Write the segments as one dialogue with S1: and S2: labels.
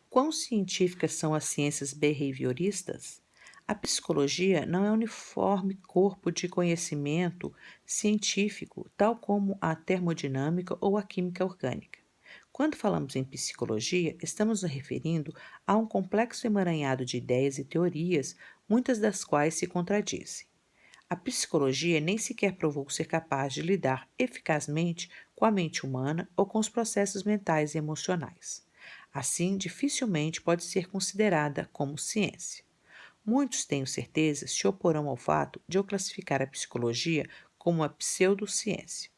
S1: Quão científicas são as ciências behavioristas? A psicologia não é um uniforme corpo de conhecimento científico, tal como a termodinâmica ou a química orgânica. Quando falamos em psicologia, estamos nos referindo a um complexo emaranhado de ideias e teorias, muitas das quais se contradizem. A psicologia nem sequer provou ser capaz de lidar eficazmente com a mente humana ou com os processos mentais e emocionais. Assim, dificilmente pode ser considerada como ciência. Muitos, tenho certeza, se oporão ao fato de eu classificar a psicologia como uma pseudociência.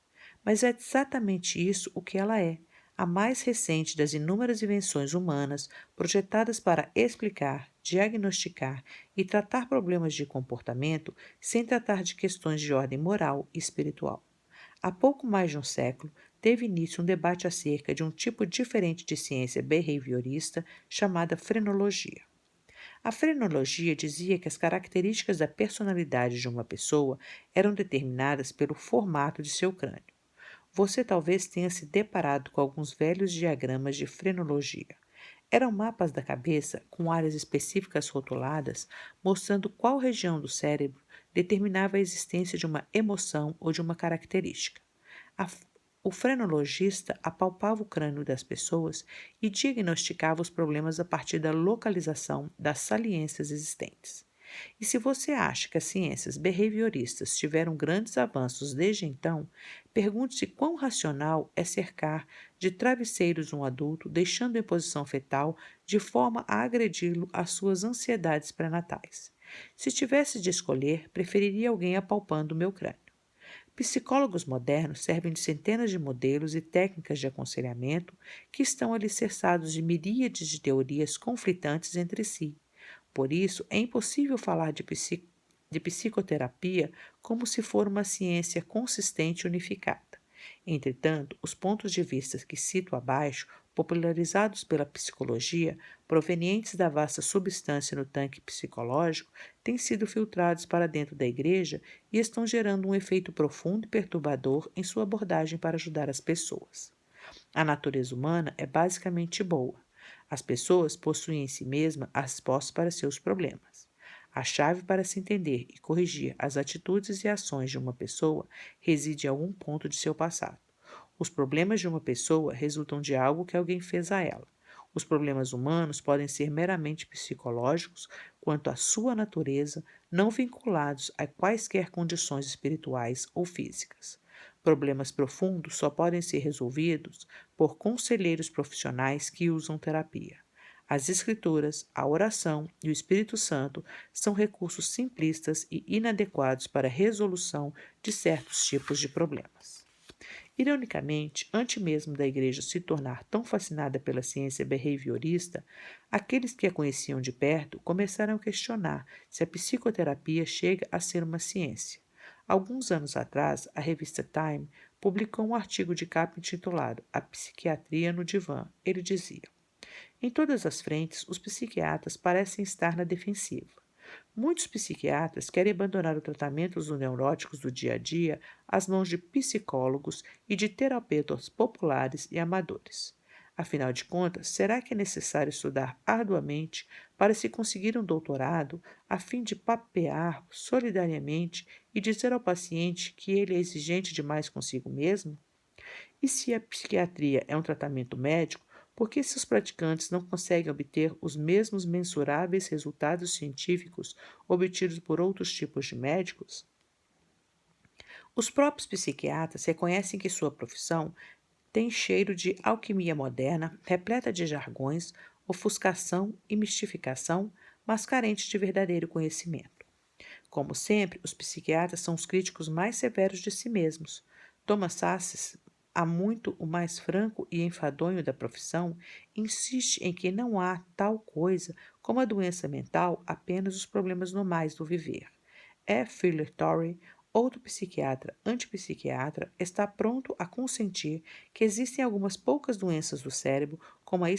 S1: Mas é exatamente isso o que ela é, a mais recente das inúmeras invenções humanas projetadas para explicar, diagnosticar e tratar problemas de comportamento sem tratar de questões de ordem moral e espiritual. Há pouco mais de um século, teve início um debate acerca de um tipo diferente de ciência behaviorista chamada frenologia. A frenologia dizia que as características da personalidade de uma pessoa eram determinadas pelo formato de seu crânio. Você talvez tenha se deparado com alguns velhos diagramas de frenologia. Eram mapas da cabeça com áreas específicas rotuladas, mostrando qual região do cérebro determinava a existência de uma emoção ou de uma característica. A f- o frenologista apalpava o crânio das pessoas e diagnosticava os problemas a partir da localização das saliências existentes. E se você acha que as ciências behavioristas tiveram grandes avanços desde então, pergunte-se quão racional é cercar de travesseiros um adulto, deixando em posição fetal de forma a agredi-lo às suas ansiedades pré-natais. Se tivesse de escolher, preferiria alguém apalpando o meu crânio. Psicólogos modernos servem de centenas de modelos e técnicas de aconselhamento que estão alicerçados de miríades de teorias conflitantes entre si. Por isso, é impossível falar de psicoterapia como se for uma ciência consistente e unificada. Entretanto, os pontos de vista que cito abaixo, popularizados pela psicologia, provenientes da vasta substância no tanque psicológico, têm sido filtrados para dentro da igreja e estão gerando um efeito profundo e perturbador em sua abordagem para ajudar as pessoas. A natureza humana é basicamente boa. As pessoas possuem em si mesmas as respostas para seus problemas. A chave para se entender e corrigir as atitudes e ações de uma pessoa reside em algum ponto de seu passado. Os problemas de uma pessoa resultam de algo que alguém fez a ela. Os problemas humanos podem ser meramente psicológicos quanto à sua natureza, não vinculados a quaisquer condições espirituais ou físicas. Problemas profundos só podem ser resolvidos por conselheiros profissionais que usam terapia. As Escrituras, a oração e o Espírito Santo são recursos simplistas e inadequados para a resolução de certos tipos de problemas. Ironicamente, antes mesmo da Igreja se tornar tão fascinada pela ciência behaviorista, aqueles que a conheciam de perto começaram a questionar se a psicoterapia chega a ser uma ciência. Alguns anos atrás, a revista Time publicou um artigo de capa intitulado A Psiquiatria no Divã. Ele dizia: em todas as frentes, os psiquiatras parecem estar na defensiva. Muitos psiquiatras querem abandonar o tratamento dos neuróticos do dia a dia às mãos de psicólogos e de terapeutas populares e amadores. Afinal de contas, será que é necessário estudar arduamente para se conseguir um doutorado a fim de papear solidariamente e dizer ao paciente que ele é exigente demais consigo mesmo? E se a psiquiatria é um tratamento médico, por que seus praticantes não conseguem obter os mesmos mensuráveis resultados científicos obtidos por outros tipos de médicos? Os próprios psiquiatras reconhecem que sua profissão tem cheiro de alquimia moderna, repleta de jargões, ofuscação e mistificação, mas carente de verdadeiro conhecimento. Como sempre, os psiquiatras são os críticos mais severos de si mesmos. Thomas Sasses, há muito o mais franco e enfadonho da profissão, insiste em que não há tal coisa como a doença mental, apenas os problemas normais do viver. Fuller Torrey, outro psiquiatra antipsiquiatra, está pronto a consentir que existem algumas poucas doenças do cérebro, como a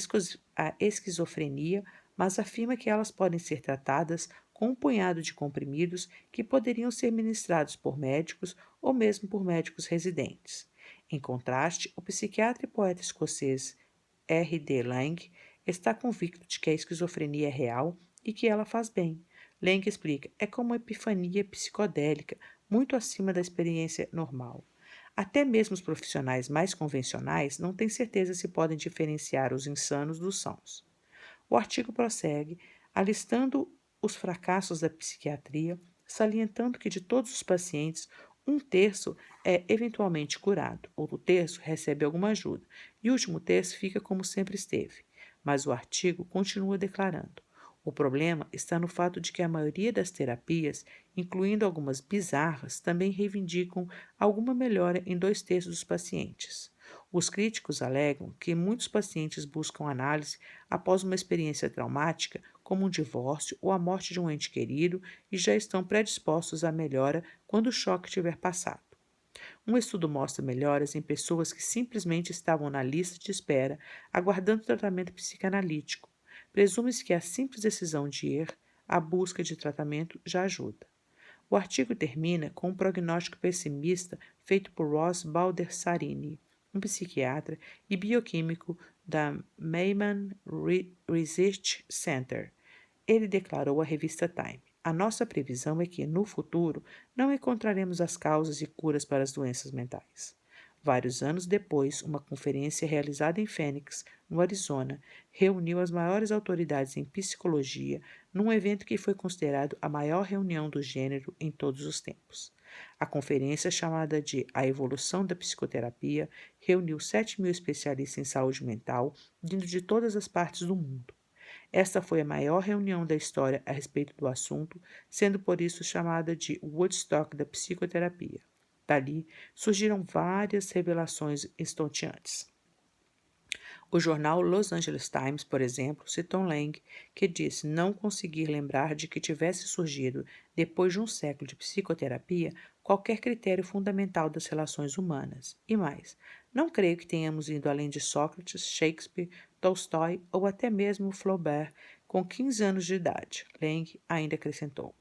S1: esquizofrenia, mas afirma que elas podem ser tratadas com um punhado de comprimidos que poderiam ser ministrados por médicos ou mesmo por médicos residentes. Em contraste, o psiquiatra e poeta escocês R. D. Laing Está convicto de que a esquizofrenia é real e que ela faz bem. Lenk explica: é como uma epifania psicodélica, muito acima da experiência normal. Até mesmo os profissionais mais convencionais não têm certeza se podem diferenciar os insanos dos sãos. O artigo prossegue, alistando os fracassos da psiquiatria, salientando que de todos os pacientes, um terço é eventualmente curado, outro terço recebe alguma ajuda e o último terço fica como sempre esteve. Mas o artigo continua declarando: o problema está no fato de que a maioria das terapias, incluindo algumas bizarras, também reivindicam alguma melhora em dois terços dos pacientes. Os críticos alegam que muitos pacientes buscam análise após uma experiência traumática, como um divórcio ou a morte de um ente querido, e já estão predispostos à melhora quando o choque tiver passado. Um estudo mostra melhoras em pessoas que simplesmente estavam na lista de espera, aguardando tratamento psicanalítico. Presume-se que a simples decisão de ir à busca de tratamento já ajuda. O artigo termina com um prognóstico pessimista feito por Ross Baldassarrini, um psiquiatra e bioquímico da Mayman Research Center. Ele declarou à revista Time: a nossa previsão é que, no futuro, não encontraremos as causas e curas para as doenças mentais. Vários anos depois, uma conferência realizada em Phoenix, no Arizona, reuniu as maiores autoridades em psicologia num evento que foi considerado a maior reunião do gênero em todos os tempos. A conferência, chamada de A Evolução da Psicoterapia, reuniu 7.000 especialistas em saúde mental, vindo de todas as partes do mundo. Esta foi a maior reunião da história a respeito do assunto, sendo por isso chamada de Woodstock da psicoterapia. Dali surgiram várias revelações estonteantes. O jornal Los Angeles Times, por exemplo, citou Lang, que disse não conseguir lembrar de que tivesse surgido, depois de um século de psicoterapia, qualquer critério fundamental das relações humanas. E mais, não creio que tenhamos ido além de Sócrates, Shakespeare, Tolstói ou até mesmo Flaubert com 15 anos de idade. Lang ainda acrescentou: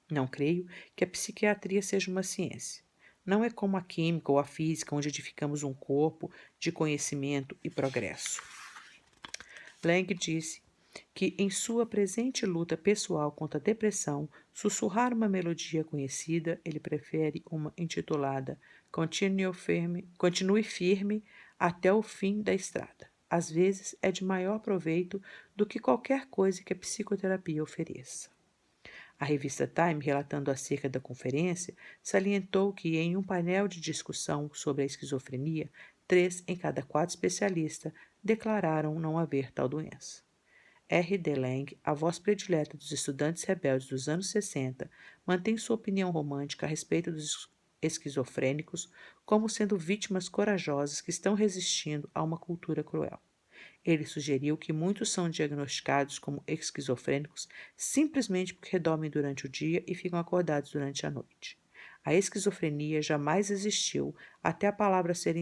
S1: não creio que a psiquiatria seja uma ciência. Não é como a química ou a física, onde edificamos um corpo de conhecimento e progresso. Lang disse que, em sua presente luta pessoal contra a depressão, sussurrar uma melodia conhecida, ele prefere uma intitulada Continue firme até o fim da estrada. Às vezes é de maior proveito do que qualquer coisa que a psicoterapia ofereça. A revista Time, relatando acerca da conferência, salientou que, em um painel de discussão sobre a esquizofrenia, 3 em cada 4 especialistas declararam não haver tal doença. R. D. Lang, a voz predileta dos estudantes rebeldes dos anos 60, mantém sua opinião romântica a respeito dos esquizofrênicos como sendo vítimas corajosas que estão resistindo a uma cultura cruel. Ele sugeriu que muitos são diagnosticados como esquizofrênicos simplesmente porque dormem durante o dia e ficam acordados durante a noite. A esquizofrenia jamais existiu até a palavra ser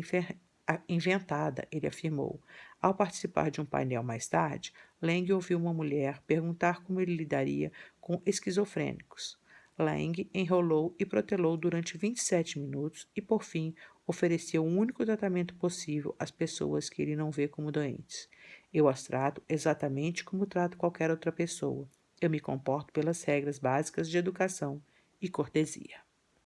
S1: inventada, ele afirmou. Ao participar de um painel mais tarde, Lang ouviu uma mulher perguntar como ele lidaria com esquizofrênicos. Lang enrolou e protelou durante 27 minutos e, por fim, ofereceu o único tratamento possível às pessoas que ele não vê como doentes. Eu as trato exatamente como trato qualquer outra pessoa. Eu me comporto pelas regras básicas de educação e cortesia.